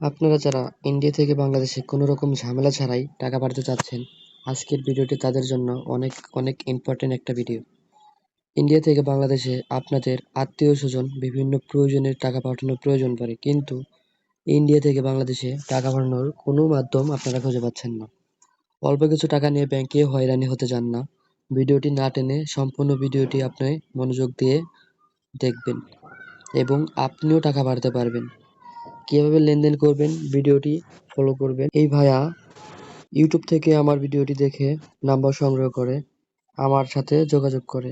আপনারা যারা ইন্ডিয়া থেকে বাংলাদেশে কোনো রকম ঝামেলা ছাড়াই টাকা পাঠাতে চাচ্ছেন, আজকের ভিডিওটি তাদের জন্য অনেক অনেক ইম্পর্টেন্ট একটা ভিডিও। ইন্ডিয়া থেকে বাংলাদেশে আপনাদের আত্মীয়-স্বজন বিভিন্ন প্রয়োজনে টাকা পাঠানোর প্রয়োজন পড়ে, কিন্তু ইন্ডিয়া থেকে বাংলাদেশে টাকা পাঠানোর কোনো মাধ্যম আপনারা খুঁজে পাচ্ছেন না। অল্প কিছু টাকা নিয়ে ব্যাংকে হয়রানি হতে যান না। ভিডিওটি না টেনে সম্পূর্ণ ভিডিওটি আপনি মনোযোগ দিয়ে দেখবেন এবং আপনিও টাকা পাঠাতে পারবেন। কিভাবে লেনদেন করবেন ভিডিওটি ফলো করবেন। এই ভাইয়া ইউটিউব থেকে আমার ভিডিওটি দেখে নাম্বার সংগ্রহ করে আমার সাথে যোগাযোগ করে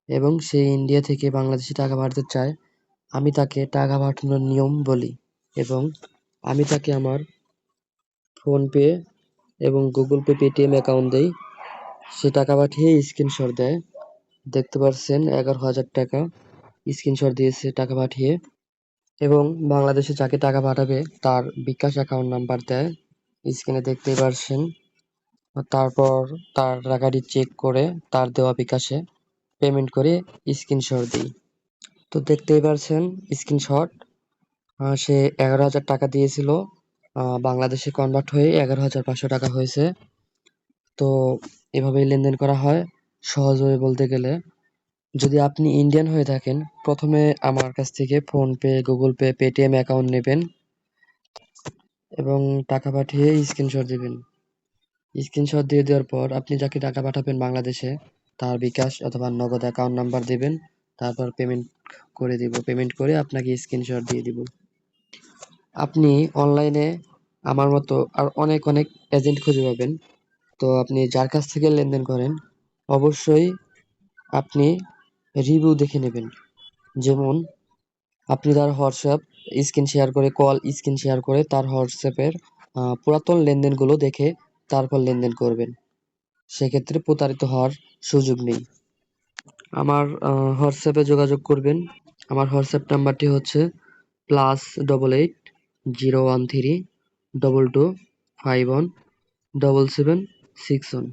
এবং সে ইন্ডিয়া থেকে বাংলাদেশে টাকা পাঠাতে চায়। আমি তাকে টাকা পাঠানোর নিয়ম বলি এবং আমি তাকে আমার ফোনপে এবং গুগল পে, পেটিএম অ্যাকাউন্ট দেই। সে টাকা পাঠিয়ে স্ক্রিনশট দেয়। দেখতে পাচ্ছেন 11,000 টাকা স্ক্রিনশট দিয়েছে টাকা পাঠিয়ে, এবং বাংলাদেশে যাকে টাকা পাঠাবে তার বিকাশ অ্যাকাউন্ট নাম্বার দেয়। স্ক্রিনে দেখতেই পারছেন। তারপর তার টাকাটি চেক করে তার দেওয়া বিকাশে পেমেন্ট করে স্ক্রিনশট দিই। তো দেখতেই পারছেন স্ক্রিনশট। সে 11,000 টাকা দিয়েছিল, বাংলাদেশে কনভার্ট হয়ে 11,500 টাকা হয়েছে। তো এভাবেই লেনদেন করা হয় সহজভাবে বলতে গেলে। যদি আপনি ইন্ডিয়ান হয়ে থাকেন, প্রথমে আমার কাছ থেকে PhonePe, Google pay, Paytm account নেবেন এবং টাকা পাঠিয়ে স্ক্রিনশট দিবেন। স্ক্রিনশট দিয়ে দেওয়ার পর আপনি যাকে টাকা পাঠাবেন বাংলাদেশে তার বিকাশ অথবা নগদ অ্যাকাউন্ট নাম্বার দিবেন। তারপর পেমেন্ট করে দিব। পেমেন্ট করে আপনাকে স্ক্রিনশট দিয়ে দিব। আপনি অনলাইনে আমার মতো আর অনেক অনেক এজেন্ট খুঁজে পাবেন। তো আপনি যার কাছ থেকে লেনদেন করেন অবশ্যই আপনি রিভিউ দেখে নেবেন। যেমন আপনি তার হোয়াটসঅ্যাপ স্ক্রিন শেয়ার করে, কল স্ক্রিন শেয়ার করে তার হোয়াটসঅ্যাপের পুরাতন লেনদেনগুলো দেখে তারপর লেনদেন করবেন। সেক্ষেত্রে প্রতারিত হওয়ার সুযোগ নেই। আমার হোয়াটসঅ্যাপে যোগাযোগ করবেন। আমার হোয়াটসঅ্যাপ নাম্বারটি হচ্ছে +88 013 22 51 77 61।